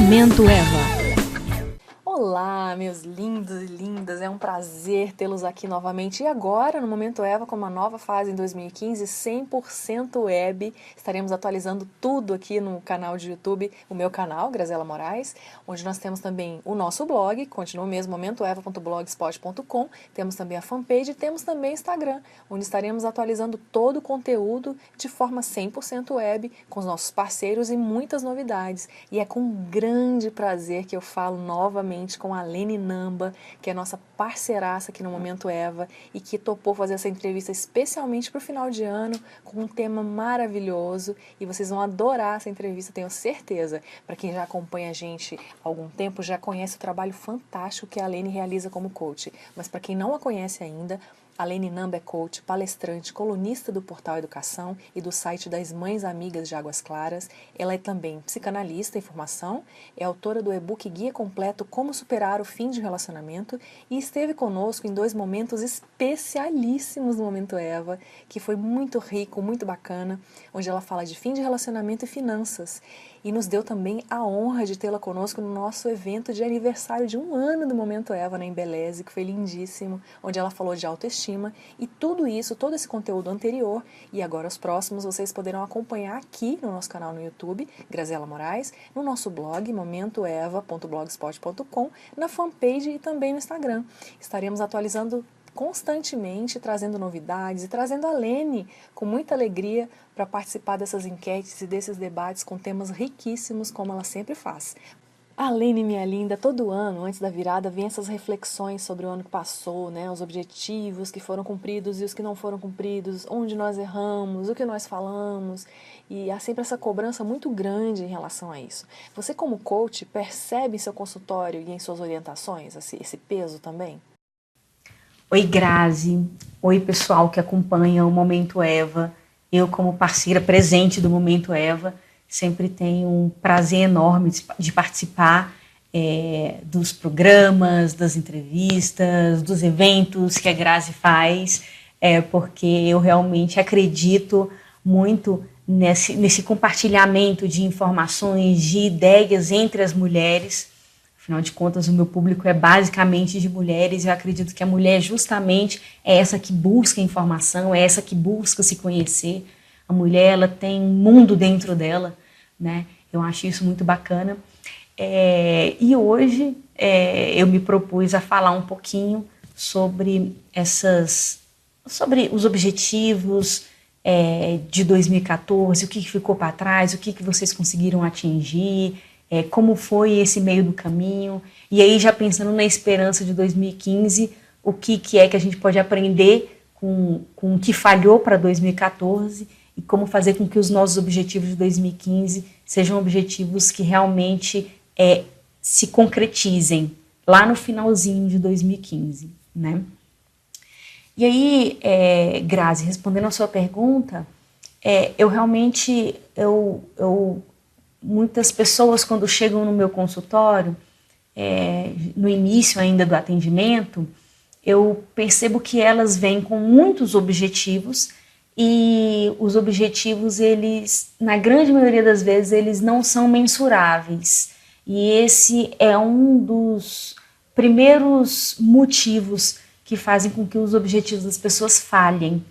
Momento Eva. Olá, meus lindos e lindas, é um prazer tê-los aqui novamente. E agora, no Momento Eva, com uma nova fase em 2015, 100% web. Estaremos atualizando tudo aqui no canal de YouTube, o meu canal, Graziela Moraes, onde nós temos também o nosso blog, continua o mesmo, momentoeva.blogspot.com. Temos também a fanpage e temos também o Instagram, onde estaremos atualizando todo o conteúdo de forma 100% web, com os nossos parceiros e muitas novidades. E é com grande prazer que eu falo novamente com a Lene Namba, que é nossa parceiraça aqui no Momento Eva e que topou fazer essa entrevista especialmente para o final de ano, com um tema maravilhoso, e vocês vão adorar essa entrevista, tenho certeza. Para quem já acompanha a gente há algum tempo, já conhece o trabalho fantástico que a Lene realiza como coach, mas para quem não a conhece ainda, a Lene Namba é coach, palestrante, colunista do Portal Educação e do site das Mães Amigas de Águas Claras. Ela é também psicanalista em formação, é autora do e-book Guia Completo Como Superar o Fim de Relacionamento e esteve conosco em 2 momentos especialíssimos no Momento Eva, que foi muito rico, muito bacana, onde ela fala de fim de relacionamento e finanças. E nos deu também a honra de tê-la conosco no nosso evento de aniversário de 1 ano do Momento Eva na Embeleze, que foi lindíssimo, onde ela falou de autoestima e tudo isso, todo esse conteúdo anterior e agora os próximos vocês poderão acompanhar aqui no nosso canal no YouTube, Graziela Moraes, no nosso blog, momentoeva.blogspot.com, na fanpage e também no Instagram. Estaremos atualizando constantemente, trazendo novidades e trazendo a Lene com muita alegria para participar dessas enquetes e desses debates com temas riquíssimos, como ela sempre faz. A Lene, minha linda, todo ano, antes da virada, vem essas reflexões sobre o ano que passou, né? Os objetivos que foram cumpridos e os que não foram cumpridos, onde nós erramos, o que nós falamos, e há sempre essa cobrança muito grande em relação a isso. Você, como coach, percebe em seu consultório e em suas orientações esse peso também? Oi, Grazi. Oi, pessoal que acompanha o Momento Eva. Eu, como parceira presente do Momento Eva, sempre tenho um prazer enorme de participar dos programas, das entrevistas, dos eventos que a Grazi faz, porque eu realmente acredito muito nesse compartilhamento de informações, de ideias entre as mulheres. Afinal de contas, o meu público é basicamente de mulheres, e eu acredito que a mulher justamente é essa que busca informação, é essa que busca se conhecer. A mulher, ela tem um mundo dentro dela, né? Eu acho isso muito bacana. E hoje eu me propus a falar um pouquinho sobre os objetivos de 2014, o que ficou para trás, o que vocês conseguiram atingir, como foi esse meio do caminho, e aí já pensando na esperança de 2015, o que é que a gente pode aprender com o que falhou para 2014 e como fazer com que os nossos objetivos de 2015 sejam objetivos que realmente se concretizem lá no finalzinho de 2015, né? E aí, Grazi, respondendo a sua pergunta, eu realmente, muitas pessoas, quando chegam no meu consultório, no início ainda do atendimento, eu percebo que elas vêm com muitos objetivos, e os objetivos, eles, na grande maioria das vezes, eles não são mensuráveis. E esse é um dos primeiros motivos que fazem com que os objetivos das pessoas falhem.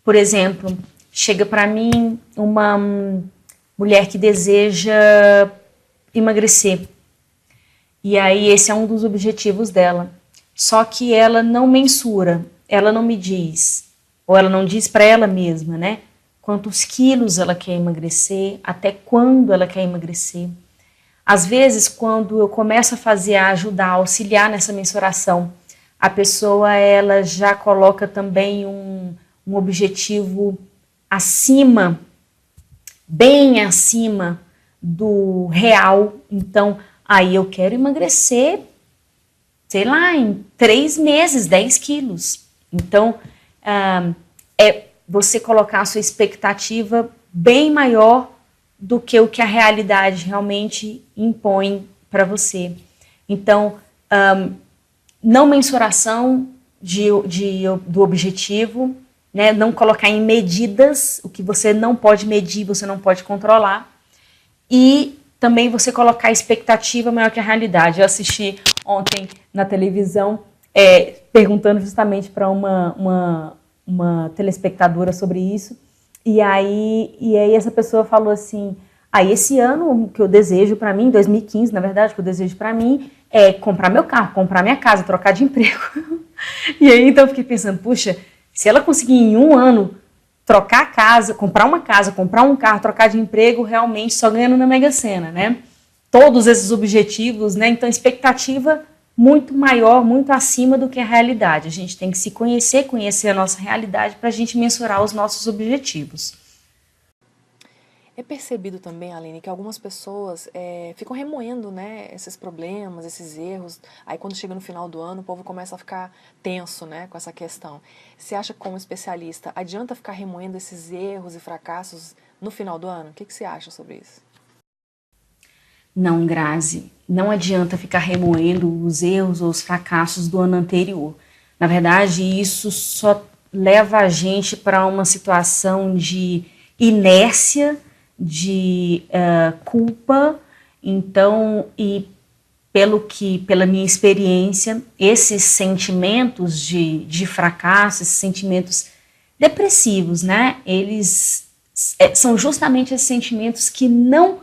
Por exemplo, chega para mim uma mulher que deseja emagrecer. E aí esse é um dos objetivos dela. Só que ela não mensura, ela não me diz, ou ela não diz para ela mesma, né? Quantos quilos ela quer emagrecer, até quando ela quer emagrecer. Às vezes, quando eu começo a ajudar, a auxiliar nessa mensuração, a pessoa ela já coloca também um objetivo acima, bem acima do real. Então, aí eu quero emagrecer, sei lá, em 3 meses, 10 quilos. Então, você colocar a sua expectativa bem maior do que o que a realidade realmente impõe para você. Então, não mensuração do objetivo, né? Não colocar em medidas o que você não pode medir, você não pode controlar, e também você colocar a expectativa maior que a realidade. Eu assisti ontem na televisão, perguntando justamente para uma telespectadora sobre isso, e aí essa pessoa falou assim, esse ano o que eu desejo para mim, 2015, na verdade, o que eu desejo para mim é comprar meu carro, comprar minha casa, trocar de emprego. E aí então eu fiquei pensando, puxa, se ela conseguir em um ano trocar a casa, comprar uma casa, comprar um carro, trocar de emprego, realmente só ganhando na Mega Sena, né? Todos esses objetivos, né? Então, expectativa muito maior, muito acima do que a realidade. A gente tem que se conhecer, conhecer a nossa realidade para a gente mensurar os nossos objetivos. É percebido também, Aline, que algumas pessoas ficam remoendo, né, esses problemas, esses erros. Aí quando chega no final do ano, o povo começa a ficar tenso, né, com essa questão. Você acha que, como especialista, adianta ficar remoendo esses erros e fracassos no final do ano? O que você acha sobre isso? Não, Grazi, não adianta ficar remoendo os erros ou os fracassos do ano anterior. Na verdade, isso só leva a gente para uma situação de inércia, de culpa. Então, e pela minha experiência, esses sentimentos de fracasso, esses sentimentos depressivos, né? Eles são justamente esses sentimentos que não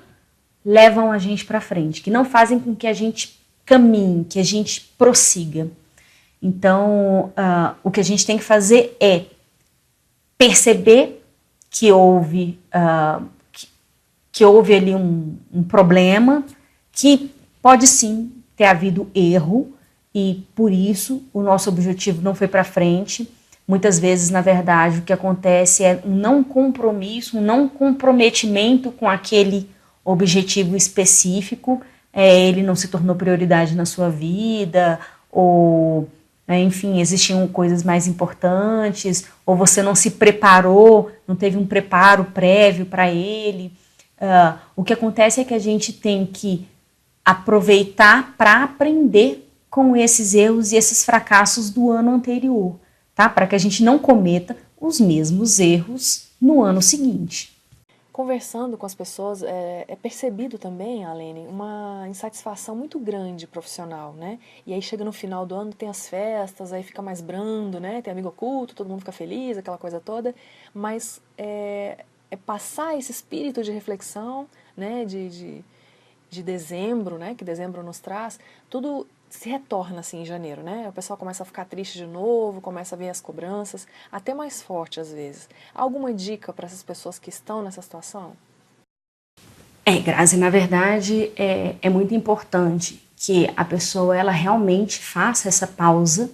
levam a gente para frente, que não fazem com que a gente caminhe, que a gente prossiga. Então, o que a gente tem que fazer é perceber que houve ali um problema, que pode sim ter havido erro, e por isso o nosso objetivo não foi para frente. Muitas vezes, na verdade, o que acontece é um não compromisso, um não comprometimento com aquele objetivo específico, ele não se tornou prioridade na sua vida, ou, enfim, existiam coisas mais importantes, ou você não se preparou, não teve um preparo prévio para ele. O que acontece é que a gente tem que aproveitar para aprender com esses erros e esses fracassos do ano anterior, tá? Para que a gente não cometa os mesmos erros no ano seguinte. Conversando com as pessoas, é percebido também, Alene, uma insatisfação muito grande profissional, né? E aí chega no final do ano, tem as festas, aí fica mais brando, né? Tem amigo oculto, todo mundo fica feliz, aquela coisa toda, mas é passar esse espírito de reflexão, né? De dezembro, né? Que dezembro nos traz, tudo se retorna assim em janeiro, né? O pessoal começa a ficar triste de novo, começa a ver as cobranças, até mais forte às vezes. Alguma dica para essas pessoas que estão nessa situação? Grazi, na verdade, é muito importante que a pessoa ela realmente faça essa pausa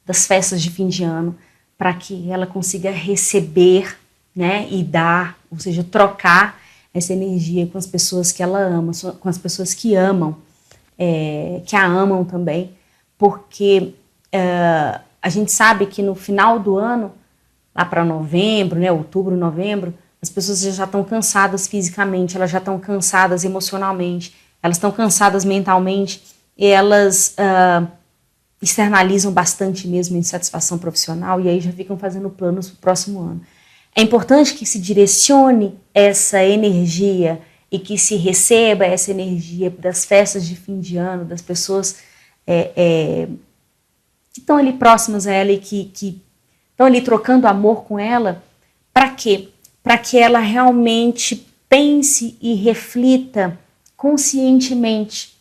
das festas de fim de ano para que ela consiga receber, né, e dar, ou seja, trocar essa energia com as pessoas que ela ama, com as pessoas que amam, que a amam também, porque a gente sabe que no final do ano, lá para novembro, né, outubro, novembro, as pessoas já estão cansadas fisicamente, elas já estão cansadas emocionalmente, elas estão cansadas mentalmente, e elas externalizam bastante mesmo a insatisfação profissional, e aí já ficam fazendo planos para o próximo ano. É importante que se direcione essa energia e que se receba essa energia das festas de fim de ano, das pessoas que estão ali próximas a ela e que estão ali trocando amor com ela. Para quê? Para que ela realmente pense e reflita conscientemente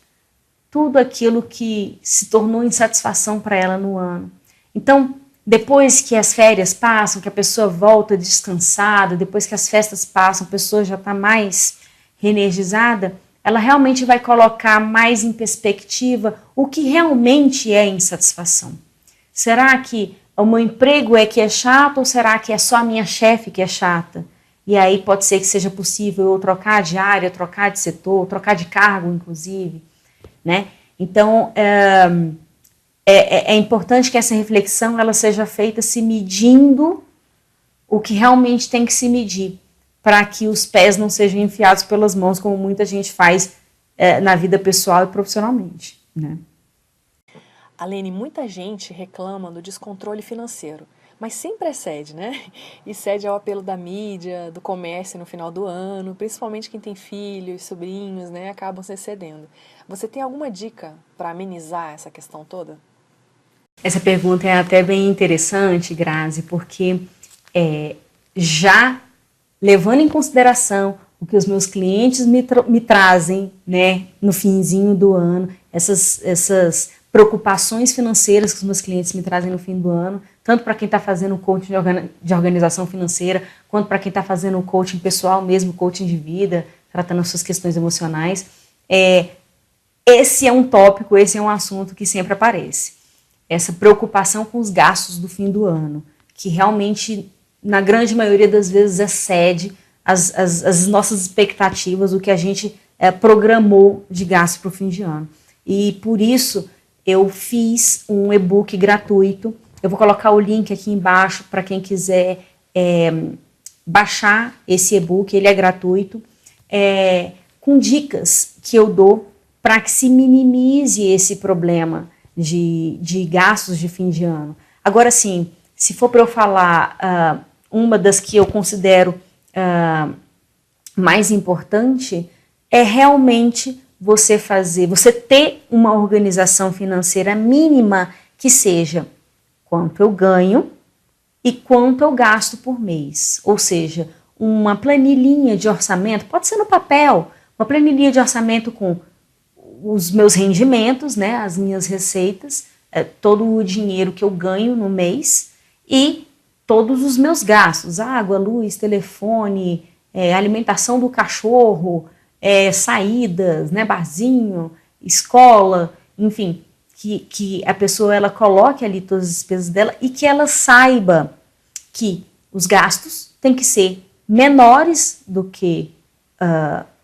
tudo aquilo que se tornou insatisfação para ela no ano. Então, depois que as férias passam, que a pessoa volta descansada, depois que as festas passam, a pessoa já está mais reenergizada, ela realmente vai colocar mais em perspectiva o que realmente é insatisfação. Será que o meu emprego é que é chato ou será que é só a minha chefe que é chata? E aí pode ser que seja possível eu trocar de área, trocar de setor, trocar de cargo, inclusive, né? Então, é importante que essa reflexão ela seja feita se medindo o que realmente tem que se medir, para que os pés não sejam enfiados pelas mãos, como muita gente faz na vida pessoal e profissionalmente, né? Alene, muita gente reclama do descontrole financeiro, mas sempre excede, né? E cede ao apelo da mídia, do comércio no final do ano, principalmente quem tem filhos, sobrinhos, né? Acabam se excedendo. Você tem alguma dica para amenizar essa questão toda? Essa pergunta é até bem interessante, Grazi, porque já levando em consideração o que os meus clientes me trazem, né, no finzinho do ano, essas preocupações financeiras que os meus clientes me trazem no fim do ano, tanto para quem está fazendo coaching de organização financeira, quanto para quem está fazendo coaching pessoal mesmo, coaching de vida, tratando as suas questões emocionais. Esse é um tópico, esse é um assunto que sempre aparece. Essa preocupação com os gastos do fim do ano, que realmente, na grande maioria das vezes, excede as nossas expectativas, o que a gente programou de gasto para o fim de ano. E por isso eu fiz um e-book gratuito. Eu vou colocar o link aqui embaixo para quem quiser baixar esse e-book, ele é gratuito, com dicas que eu dou para que se minimize esse problema de gastos de fim de ano. Agora sim, se for para eu falar uma das que eu considero mais importante, é realmente você ter uma organização financeira mínima que seja quanto eu ganho e quanto eu gasto por mês. Ou seja, uma planilhinha de orçamento, pode ser no papel, uma planilhinha de orçamento com os meus rendimentos, né, as minhas receitas, todo o dinheiro que eu ganho no mês e todos os meus gastos, água, luz, telefone, alimentação do cachorro, saídas, né, barzinho, escola, enfim, que a pessoa ela coloque ali todas as despesas dela e que ela saiba que os gastos têm que ser menores do que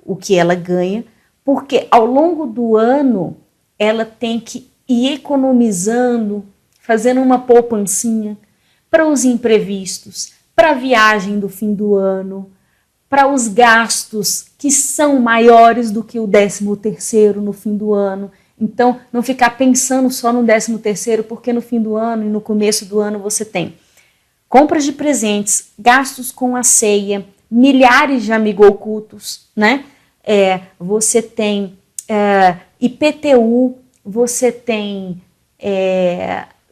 o que ela ganha, porque ao longo do ano ela tem que ir economizando, fazendo uma poupancinha para os imprevistos, para a viagem do fim do ano, para os gastos que são maiores do que o 13º no fim do ano. Então, não ficar pensando só no 13º, porque no fim do ano e no começo do ano você tem compras de presentes, gastos com a ceia, milhares de amigos ocultos, né? Você tem IPTU, você tem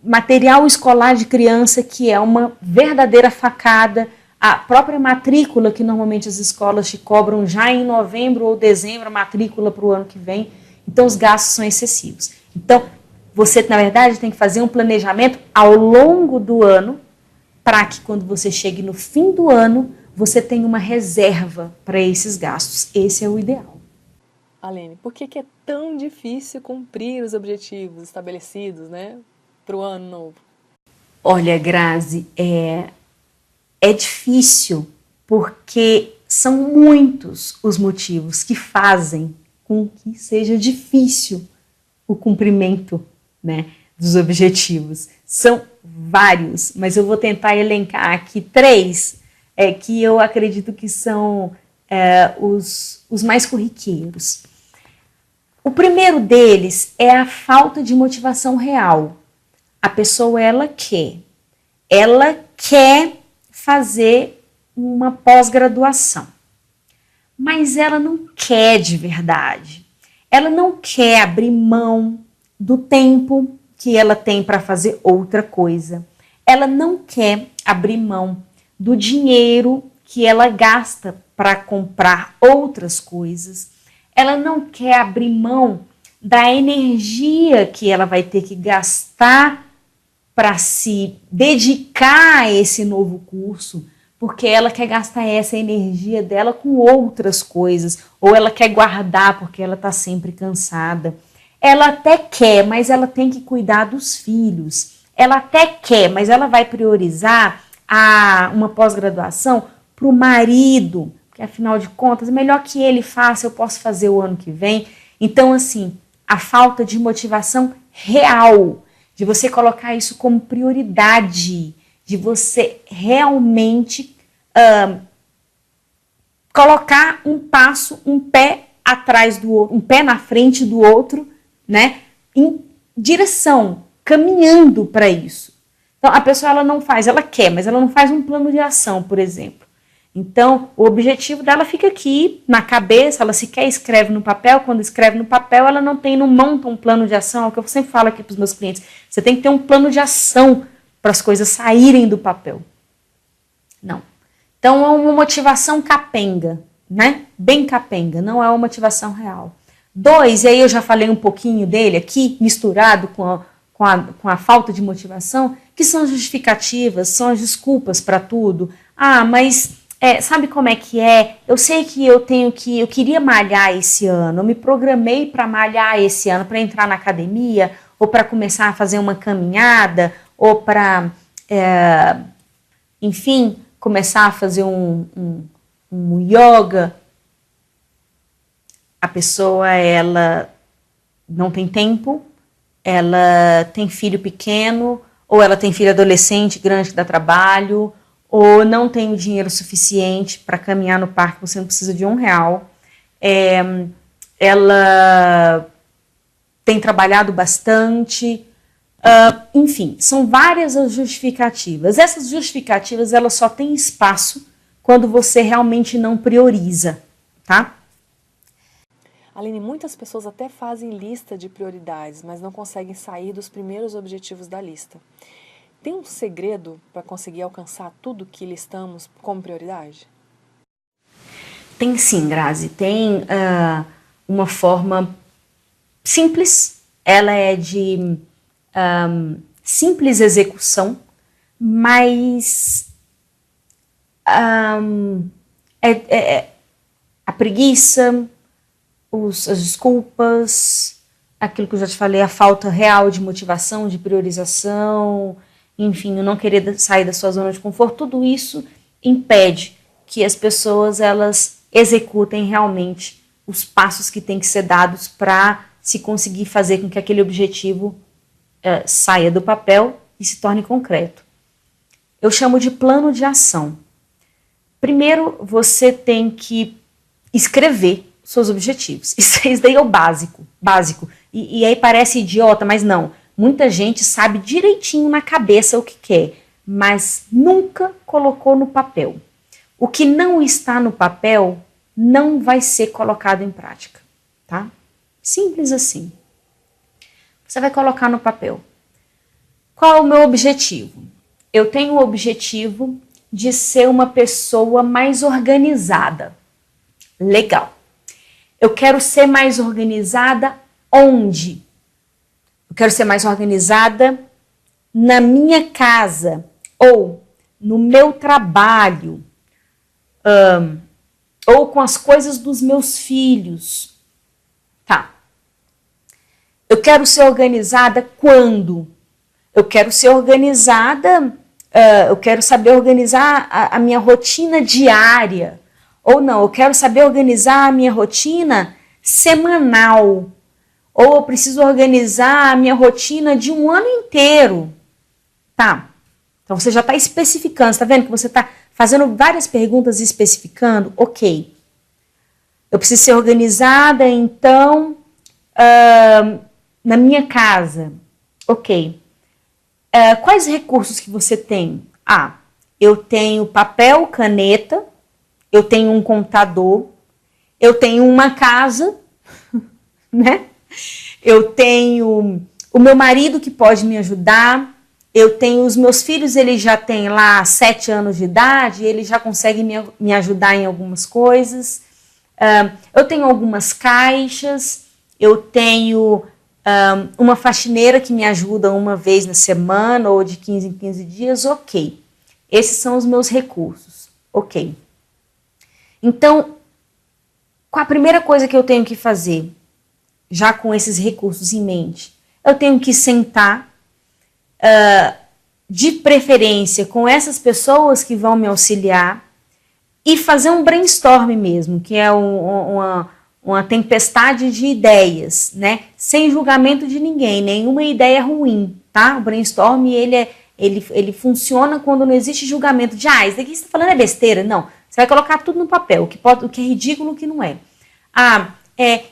material escolar de criança, que é uma verdadeira facada, a própria matrícula, que normalmente as escolas te cobram já em novembro ou dezembro, a matrícula para o ano que vem. Então, os gastos são excessivos. Então, você, na verdade, tem que fazer um planejamento ao longo do ano, para que quando você chegue no fim do ano, você tenha uma reserva para esses gastos. Esse é o ideal. Aline, por que é tão difícil cumprir os objetivos estabelecidos, né, para o ano novo? Olha, Grazi, é difícil porque são muitos os motivos que fazem com que seja difícil o cumprimento, né, dos objetivos. São vários, mas eu vou tentar elencar aqui 3 que eu acredito que são os mais corriqueiros. O primeiro deles é a falta de motivação real. A pessoa, ela quer fazer uma pós-graduação, mas ela não quer de verdade. Ela não quer abrir mão do tempo que ela tem para fazer outra coisa. Ela não quer abrir mão do dinheiro que ela gasta para comprar outras coisas. Ela não quer abrir mão da energia que ela vai ter que gastar para se dedicar a esse novo curso, porque ela quer gastar essa energia dela com outras coisas, ou ela quer guardar porque ela está sempre cansada. Ela até quer, mas ela tem que cuidar dos filhos. Ela até quer, mas ela vai priorizar uma pós-graduação para o marido, porque afinal de contas, é melhor que ele faça, eu posso fazer o ano que vem. Então, assim, a falta de motivação real, de você colocar isso como prioridade, de você realmente colocar um pé atrás do outro, um pé na frente do outro, né, em direção, caminhando para isso. Então, a pessoa ela não faz, ela quer, mas ela não faz um plano de ação, por exemplo. Então, o objetivo dela fica aqui na cabeça, ela sequer escreve no papel, quando escreve no papel, ela não monta um plano de ação, é o que eu sempre falo aqui para os meus clientes, você tem que ter um plano de ação para as coisas saírem do papel. Não. Então, é uma motivação capenga, né? Bem capenga, não é uma motivação real. 2, e aí eu já falei um pouquinho dele aqui, misturado com a falta de motivação, que são as justificativas, são as desculpas para tudo. Mas sabe como é que é? Eu sei que eu queria malhar esse ano, eu me programei para malhar esse ano, para entrar na academia, ou para começar a fazer uma caminhada, ou para, enfim, começar a fazer um yoga. A pessoa, ela não tem tempo, ela tem filho pequeno, ou ela tem filho adolescente grande que dá trabalho, ou não tem o dinheiro suficiente para caminhar no parque, você não precisa de R$1. Ela tem trabalhado bastante, enfim, são várias as justificativas. Essas justificativas, elas só têm espaço quando você realmente não prioriza, tá? Aline, muitas pessoas até fazem lista de prioridades, mas não conseguem sair dos primeiros objetivos da lista. Tem um segredo para conseguir alcançar tudo que listamos como prioridade? Tem sim, Grazi. Tem uma forma simples, ela é de simples execução, mas a preguiça, as desculpas, aquilo que eu já te falei, a falta real de motivação, de priorização, enfim, o não querer sair da sua zona de conforto, tudo isso impede que as pessoas elas executem realmente os passos que têm que ser dados para se conseguir fazer com que aquele objetivo saia do papel e se torne concreto. Eu chamo de plano de ação. Primeiro, você tem que escrever seus objetivos. Isso daí é o básico. E aí parece idiota, mas não. Muita gente sabe direitinho na cabeça o que quer, mas nunca colocou no papel. O que não está no papel não vai ser colocado em prática, tá? Simples assim. Você vai colocar no papel. Qual é o meu objetivo? Eu tenho o objetivo de ser uma pessoa mais organizada. Legal. Eu quero ser mais organizada onde? Eu quero ser mais organizada na minha casa ou no meu trabalho, ou com as coisas dos meus filhos. Tá. Eu quero ser organizada quando? Eu quero ser organizada, eu quero saber organizar a minha rotina diária. Ou não, eu quero saber organizar a minha rotina semanal. Ou eu preciso organizar a minha rotina de um ano inteiro. Tá. Então você já está especificando, você está vendo que você está fazendo várias perguntas e especificando? Ok. Eu preciso ser organizada, então, na minha casa. Ok. Quais recursos que você tem? Eu tenho papel, caneta, eu tenho um computador, eu tenho uma casa, né? Eu tenho o meu marido que pode me ajudar, eu tenho os meus filhos, eles já têm lá 7 anos de idade, eles já conseguem me ajudar em algumas coisas. Eu tenho algumas caixas, eu tenho uma faxineira que me ajuda uma vez na semana ou de 15 em 15 dias, ok. Esses são os meus recursos, ok. Então, qual a primeira coisa que eu tenho que fazer, já com esses recursos em mente? Eu tenho que sentar, de preferência com essas pessoas que vão me auxiliar, e fazer um brainstorm mesmo, que é uma tempestade de ideias, né? Sem julgamento de ninguém, nenhuma ideia ruim, tá? O brainstorm, ele funciona quando não existe julgamento de, isso daqui que você está falando é besteira. Não, você vai colocar tudo no papel, o que é ridículo, o que não é.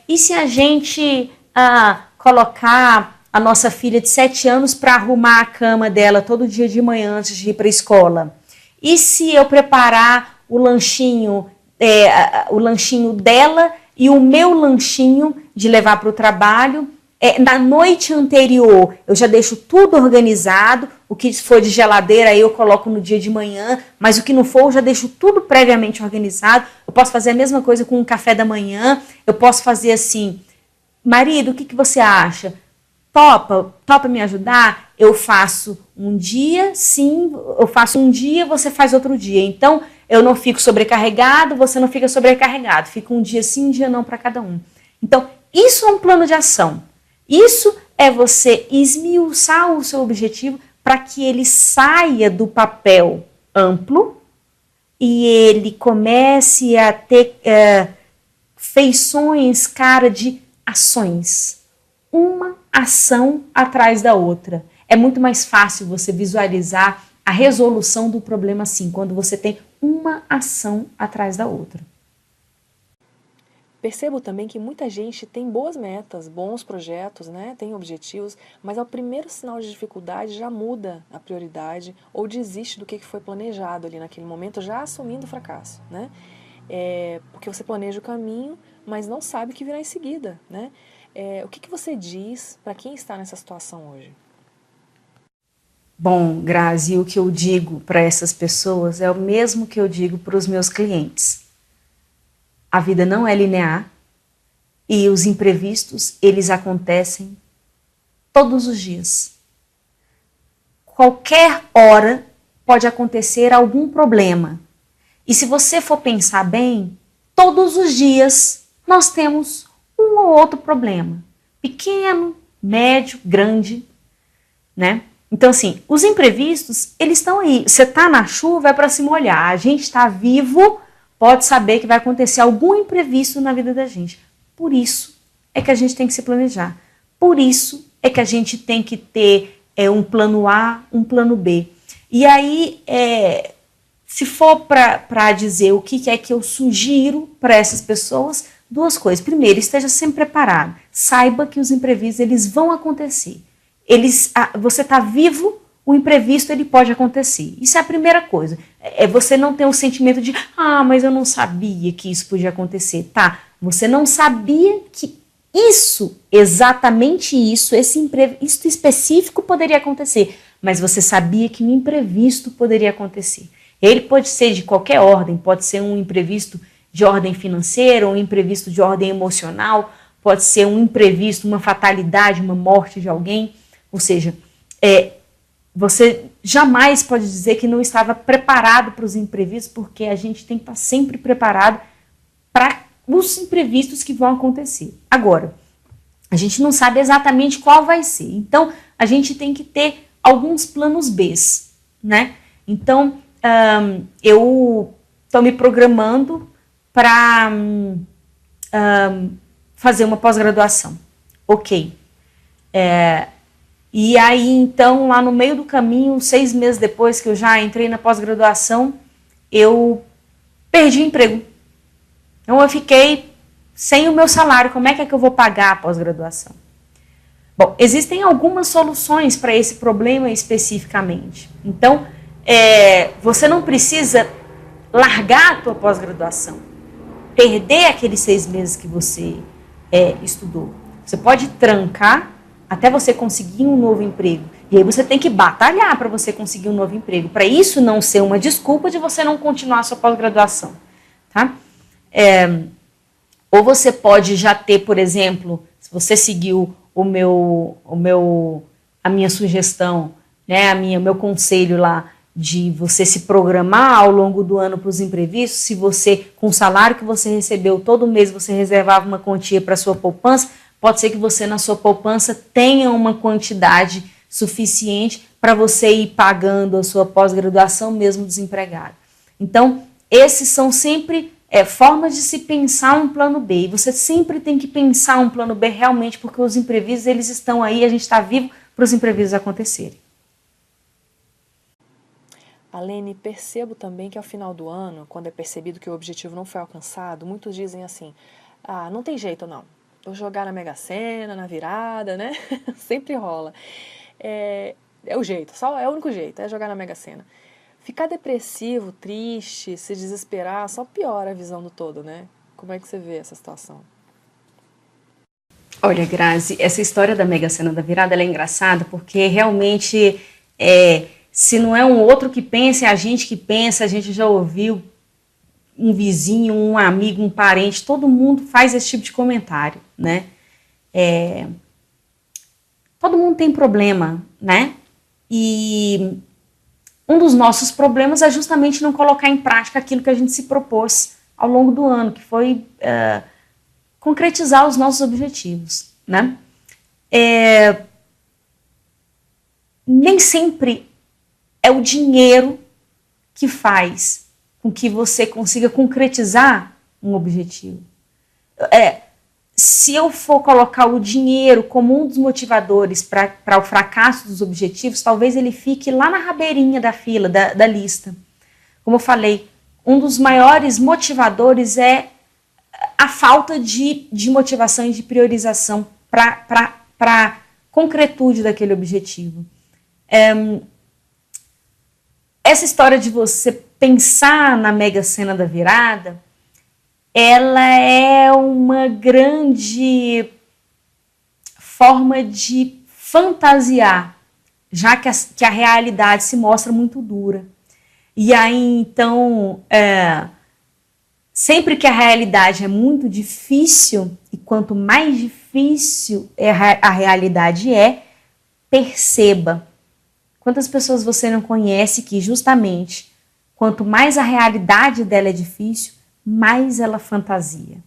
E se a gente colocar a nossa filha de 7 anos para arrumar a cama dela todo dia de manhã antes de ir para a escola? E se eu preparar o lanchinho dela e o meu lanchinho de levar para o trabalho, na noite anterior eu já deixo tudo organizado, o que for de geladeira aí eu coloco no dia de manhã, mas o que não for eu já deixo tudo previamente organizado. Eu posso fazer a mesma coisa com o café da manhã, eu posso fazer assim, marido, o que você acha? Topa me ajudar? Eu faço um dia, sim, eu faço um dia, você faz outro dia. Então, eu não fico sobrecarregado, você não fica sobrecarregado. Fica um dia sim, um dia não para cada um. Então, isso é um plano de ação. Isso é você esmiuçar o seu objetivo para que ele saia do papel amplo e ele comece a ter feições, cara, de ações. Uma ação atrás da outra. É muito mais fácil você visualizar a resolução do problema assim, quando você tem uma ação atrás da outra. Percebo também que muita gente tem boas metas, bons projetos, né? Tem objetivos, mas ao primeiro sinal de dificuldade já muda a prioridade ou desiste do que foi planejado ali naquele momento, já assumindo o fracasso, né? Porque você planeja o caminho, mas não sabe o que virá em seguida, né? O que você diz para quem está nessa situação hoje? Bom, Grazi, o que eu digo para essas pessoas é o mesmo que eu digo para os meus clientes. A vida não é linear e os imprevistos, eles acontecem todos os dias. Qualquer hora pode acontecer algum problema. E se você for pensar bem, todos os dias nós temos um ou outro problema. Pequeno, médio, grande, né? Então, assim, os imprevistos, eles estão aí. Você está na chuva, é para se molhar. A gente está vivo, pode saber que vai acontecer algum imprevisto na vida da gente. Por isso é que a gente tem que se planejar. Por isso é que a gente tem que ter um plano A, um plano B. E aí, se for para dizer o que é que eu sugiro para essas pessoas, duas coisas. Primeiro, esteja sempre preparado. Saiba que os imprevistos eles vão acontecer. Você está vivo, o imprevisto ele pode acontecer. Isso é a primeira coisa. Você não ter o sentimento de, mas eu não sabia que isso podia acontecer. Tá, você não sabia que exatamente isso, esse imprevisto específico poderia acontecer, mas você sabia que um imprevisto poderia acontecer. Ele pode ser de qualquer ordem, pode ser um imprevisto de ordem financeira, um imprevisto de ordem emocional, pode ser um imprevisto, uma fatalidade, uma morte de alguém. Ou seja, você jamais pode dizer que não estava preparado para os imprevistos, porque a gente tem que estar sempre preparado para os imprevistos que vão acontecer. Agora, a gente não sabe exatamente qual vai ser. Então, a gente tem que ter alguns planos B, né? Então, eu estou me programando para fazer uma pós-graduação. Ok. E aí, então, lá no meio do caminho, 6 meses depois que eu já entrei na pós-graduação, eu perdi o emprego. Então, eu fiquei sem o meu salário. Como é que eu vou pagar a pós-graduação? Bom, existem algumas soluções para esse problema especificamente. Então, você não precisa largar a tua pós-graduação, perder aqueles 6 meses que você estudou. Você pode trancar até você conseguir um novo emprego. E aí você tem que batalhar para você conseguir um novo emprego. Para isso não ser uma desculpa de você não continuar a sua pós-graduação. Tá? Ou você pode já ter, por exemplo, se você seguiu a minha sugestão, né, meu conselho lá, de você se programar ao longo do ano para os imprevistos, se você, com o salário que você recebeu todo mês, você reservava uma quantia para a sua poupança, pode ser que você na sua poupança tenha uma quantidade suficiente para você ir pagando a sua pós-graduação mesmo desempregado. Então, esses são sempre formas de se pensar um plano B. E você sempre tem que pensar um plano B realmente, porque os imprevistos eles estão aí, a gente está vivo para os imprevistos acontecerem. Alene, percebo também que ao final do ano, quando é percebido que o objetivo não foi alcançado, muitos dizem assim, não tem jeito não, Vou jogar na Mega Sena, na virada, né? Sempre rola. É o jeito, só é o único jeito, é jogar na Mega Sena. Ficar depressivo, triste, se desesperar, só piora a visão do todo, né? Como é que você vê essa situação? Olha, Grazi, essa história da Mega Sena da virada, ela é engraçada porque realmente, se não é um outro que pensa, é a gente que pensa, a gente já ouviu um vizinho, um amigo, um parente, todo mundo faz esse tipo de comentário, né? Todo mundo tem problema, né? E um dos nossos problemas é justamente não colocar em prática aquilo que a gente se propôs ao longo do ano, que foi concretizar os nossos objetivos, né? Nem sempre é o dinheiro que faz com que você consiga concretizar um objetivo. Se eu for colocar o dinheiro como um dos motivadores para o fracasso dos objetivos, talvez ele fique lá na rabeirinha da fila, da lista. Como eu falei, um dos maiores motivadores é a falta de motivação e de priorização para a concretude daquele objetivo. Essa história de você pensar na Mega Sena da virada, ela é uma grande forma de fantasiar, já que a realidade se mostra muito dura. E aí, então, sempre que a realidade é muito difícil, e quanto mais difícil a realidade perceba. Quantas pessoas você não conhece que justamente, quanto mais a realidade dela é difícil, mais ela fantasia.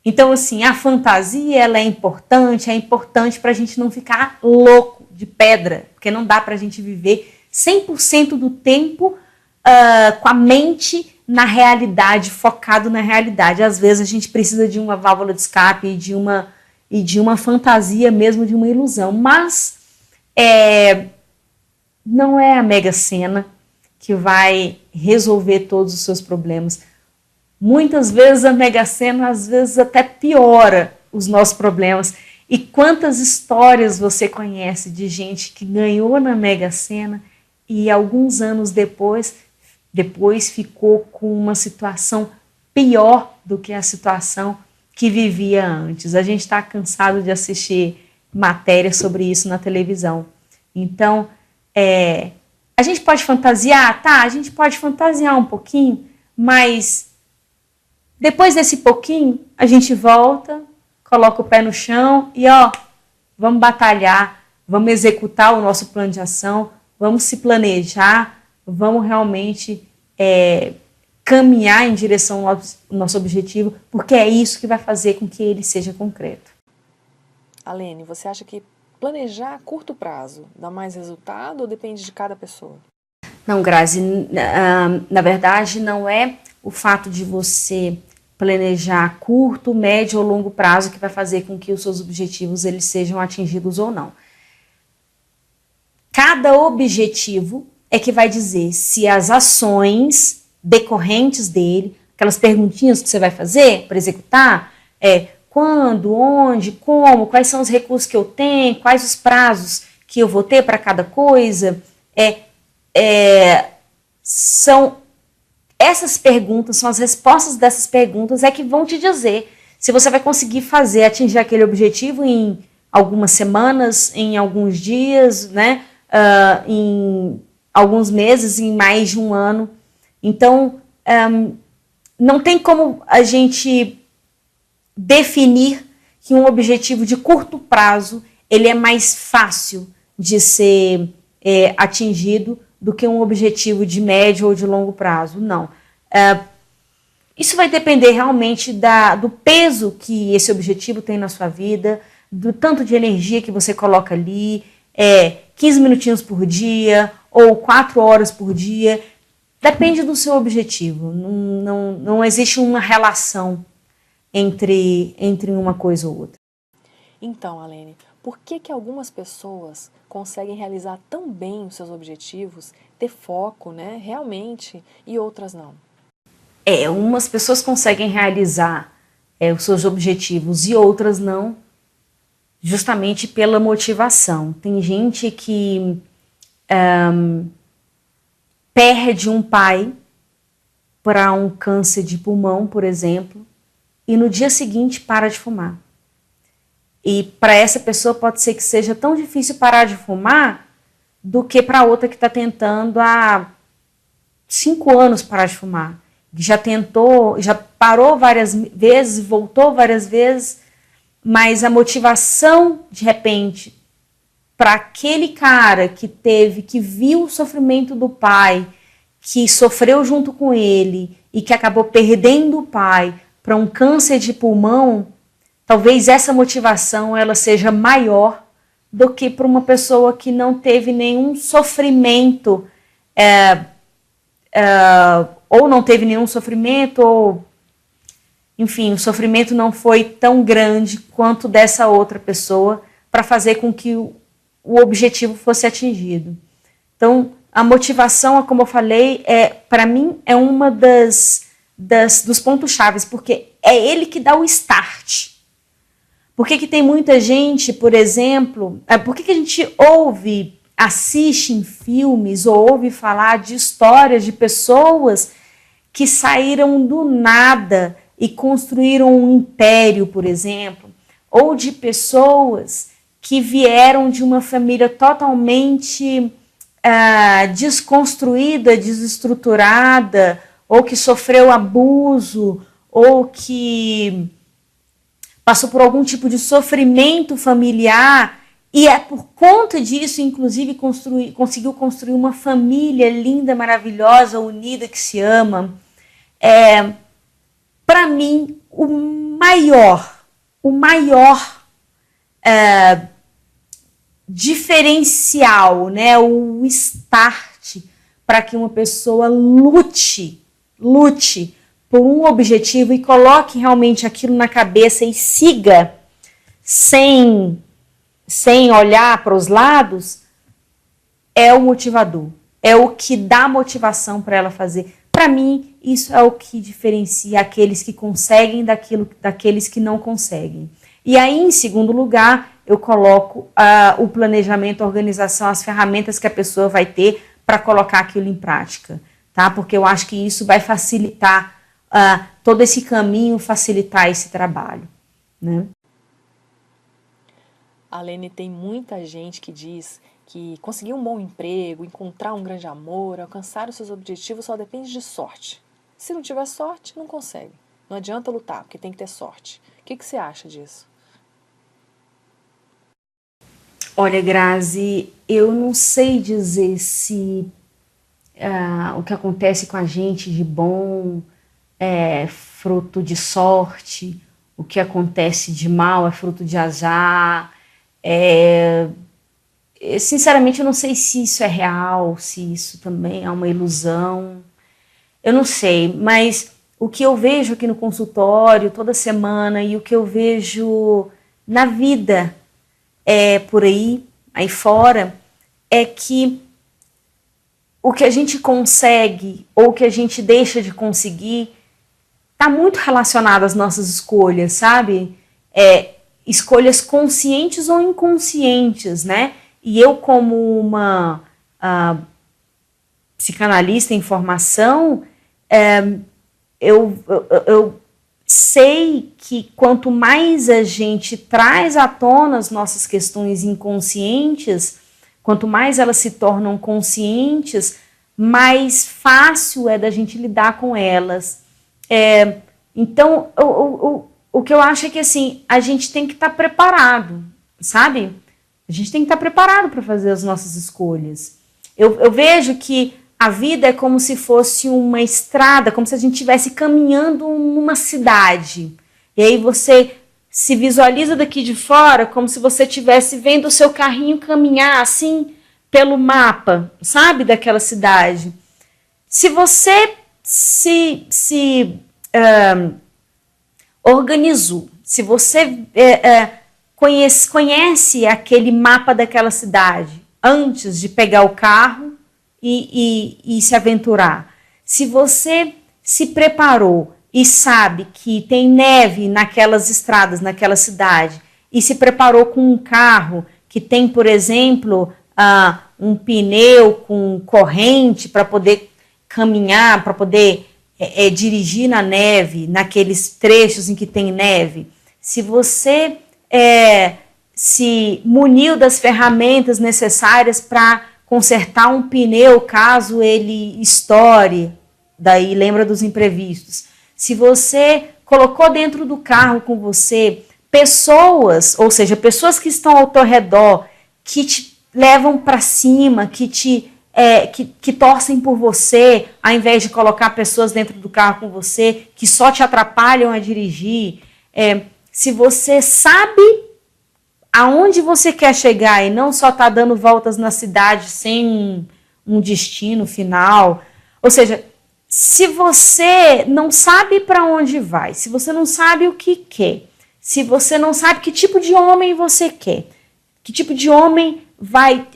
Então, assim, a fantasia ela é importante para a gente não ficar louco de pedra, porque não dá para a gente viver 100% do tempo com a mente na realidade, focado na realidade. Às vezes a gente precisa de uma válvula de escape e de uma fantasia mesmo, de uma ilusão. Mas não é a Mega Sena que vai resolver todos os seus problemas. Muitas vezes a Mega Sena, às vezes até piora os nossos problemas. E quantas histórias você conhece de gente que ganhou na Mega Sena e alguns anos depois ficou com uma situação pior do que a situação que vivia antes. A gente está cansado de assistir matérias sobre isso na televisão. Então, a gente pode fantasiar? Tá, a gente pode fantasiar um pouquinho, mas depois desse pouquinho, a gente volta, coloca o pé no chão e vamos batalhar, vamos executar o nosso plano de ação, vamos se planejar, vamos realmente caminhar em direção ao nosso objetivo, porque é isso que vai fazer com que ele seja concreto. Alene, você acha que planejar a curto prazo dá mais resultado ou depende de cada pessoa? Não, Grazi, na verdade não é o fato de você planejar a curto, médio ou longo prazo que vai fazer com que os seus objetivos eles sejam atingidos ou não. Cada objetivo é que vai dizer se as ações decorrentes dele, aquelas perguntinhas que você vai fazer para executar, quando, onde, como, quais são os recursos que eu tenho, quais os prazos que eu vou ter para cada coisa, são essas perguntas, são as respostas dessas perguntas que vão te dizer se você vai conseguir atingir aquele objetivo em algumas semanas, em alguns dias, né, em alguns meses, em mais de um ano. Então, não tem como a gente definir que um objetivo de curto prazo ele é mais fácil de ser atingido do que um objetivo de médio ou de longo prazo. Não. Isso vai depender realmente do peso que esse objetivo tem na sua vida, do tanto de energia que você coloca ali, 15 minutinhos por dia ou 4 horas por dia. Depende do seu objetivo. Não existe uma relação entre uma coisa ou outra. Então, Alene, por que algumas pessoas conseguem realizar tão bem os seus objetivos, ter foco, né, realmente, e outras não? Umas pessoas conseguem realizar os seus objetivos e outras não, justamente pela motivação. Tem gente que perde um pai para um câncer de pulmão, por exemplo, e no dia seguinte para de fumar. E para essa pessoa pode ser que seja tão difícil parar de fumar do que para outra que está tentando há 5 anos parar de fumar. Já tentou, já parou várias vezes, voltou várias vezes, mas a motivação, de repente, para aquele cara que viu o sofrimento do pai, que sofreu junto com ele e que acabou perdendo o pai para um câncer de pulmão, talvez essa motivação ela seja maior do que para uma pessoa que não teve nenhum sofrimento, ou não teve nenhum sofrimento, ou, enfim, o sofrimento não foi tão grande quanto dessa outra pessoa para fazer com que o objetivo fosse atingido. Então, a motivação, como eu falei, para mim é uma dos pontos chaves, porque é ele que dá o start. Por que tem muita gente, por exemplo, por que a gente assiste em filmes ou ouve falar de histórias de pessoas que saíram do nada e construíram um império, por exemplo, ou de pessoas que vieram de uma família totalmente desconstruída, desestruturada, ou que sofreu abuso, ou que passou por algum tipo de sofrimento familiar, e por conta disso, inclusive, conseguiu construir uma família linda, maravilhosa, unida, que se ama. Para mim, o maior diferencial, né, o start para que uma pessoa lute por um objetivo e coloque realmente aquilo na cabeça e siga sem olhar para os lados, é o motivador, é o que dá motivação para ela fazer. Para mim, isso é o que diferencia aqueles que conseguem daqueles que não conseguem. E aí, em segundo lugar, eu coloco o planejamento, a organização, as ferramentas que a pessoa vai ter para colocar aquilo em prática, tá? Porque eu acho que isso vai facilitar todo esse caminho, facilitar esse trabalho, né? Alene, tem muita gente que diz que conseguir um bom emprego, encontrar um grande amor, alcançar os seus objetivos só depende de sorte. Se não tiver sorte, não consegue. Não adianta lutar, porque tem que ter sorte. O que você acha disso? Olha, Grazi, eu não sei dizer se o que acontece com a gente de bom é fruto de sorte, o que acontece de mal é fruto de azar. Sinceramente, eu não sei se isso é real, se isso também é uma ilusão. Eu não sei, mas o que eu vejo aqui no consultório toda semana e o que eu vejo na vida por aí fora, é que o que a gente consegue ou o que a gente deixa de conseguir está muito relacionado às nossas escolhas, sabe? Escolhas conscientes ou inconscientes, né? E eu, como uma psicanalista em formação, eu sei que quanto mais a gente traz à tona as nossas questões inconscientes, quanto mais elas se tornam conscientes, mais fácil é da gente lidar com elas. Então, o que eu acho é que assim, a gente tem que estar preparado, sabe? A gente tem que estar preparado para fazer as nossas escolhas. Eu vejo que a vida é como se fosse uma estrada, como se a gente estivesse caminhando numa cidade. E aí você se visualiza daqui de fora como se você estivesse vendo o seu carrinho caminhar assim pelo mapa, sabe, daquela cidade. Se você se organizou, se você conhece aquele mapa daquela cidade antes de pegar o carro e se aventurar, se você se preparou e sabe que tem neve naquelas estradas, naquela cidade, e se preparou com um carro que tem, por exemplo, um pneu com corrente para poder caminhar, para poder dirigir na neve, naqueles trechos em que tem neve, se você se muniu das ferramentas necessárias para consertar um pneu caso ele estoure, daí lembra dos imprevistos. Se você colocou dentro do carro com você pessoas, ou seja, pessoas que estão ao teu redor, que te levam para cima, que torcem por você, ao invés de colocar pessoas dentro do carro com você, que só te atrapalham a dirigir. Se você sabe aonde você quer chegar e não só está dando voltas na cidade sem um destino final, ou seja, se você não sabe para onde vai, se você não sabe o que quer, se você não sabe que tipo de homem você quer, que tipo de homem vai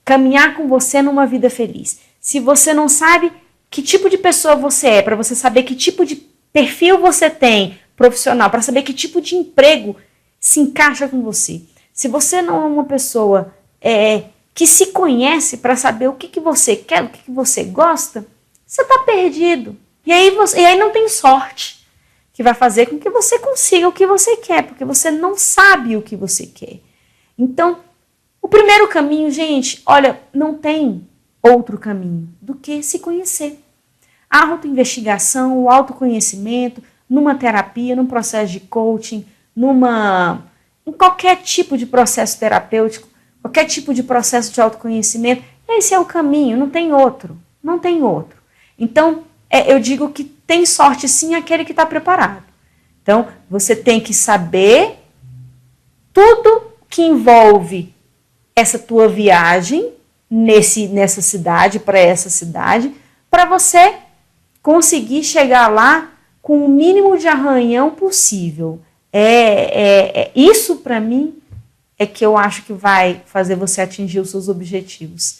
caminhar com você numa vida feliz, se você não sabe que tipo de pessoa você é, para você saber que tipo de perfil você tem profissional, para saber que tipo de emprego se encaixa com você, se você não é uma pessoa que se conhece para saber o que você quer, o que você gosta, você está perdido. E aí não tem sorte que vai fazer com que você consiga o que você quer, porque você não sabe o que você quer. Então, o primeiro caminho, gente, olha, não tem outro caminho do que se conhecer. A autoinvestigação, o autoconhecimento, numa terapia, num processo de coaching, em qualquer tipo de processo terapêutico, qualquer tipo de processo de autoconhecimento, esse é o caminho, não tem outro, não tem outro. Então, eu digo que tem sorte sim aquele que está preparado. Então, você tem que saber tudo que envolve essa tua viagem nessa cidade, para essa cidade, para você conseguir chegar lá com o mínimo de arranhão possível. Isso, para mim, é que eu acho que vai fazer você atingir os seus objetivos.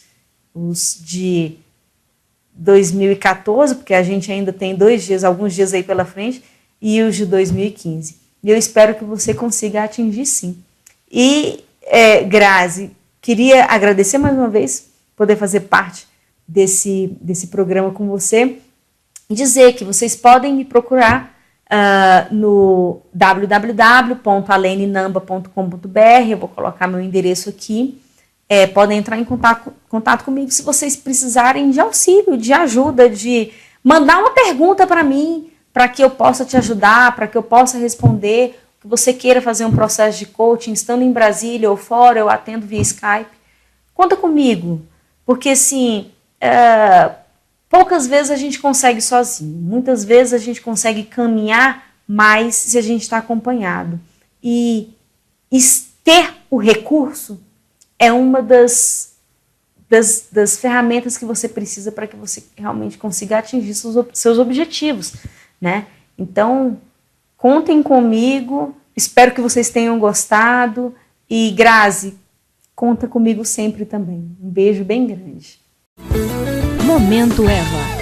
Os de 2014, porque a gente ainda tem alguns dias aí pela frente, e os de 2015. E eu espero que você consiga atingir sim. E, Grazi, queria agradecer mais uma vez poder fazer parte desse programa com você e dizer que vocês podem me procurar no www.alenenamba.com.br, eu vou colocar meu endereço aqui. Podem entrar em contato comigo se vocês precisarem de auxílio, de ajuda, de mandar uma pergunta para mim, para que eu possa te ajudar, para que eu possa responder, que você queira fazer um processo de coaching, estando em Brasília ou fora, eu atendo via Skype. Conta comigo, porque assim, poucas vezes a gente consegue sozinho, muitas vezes a gente consegue caminhar mais se a gente está acompanhado. E ter o recurso é uma das ferramentas que você precisa para que você realmente consiga atingir seus objetivos, né? Então, contem comigo, espero que vocês tenham gostado e, Grazi, conta comigo sempre também. Um beijo bem grande. Momento Eva.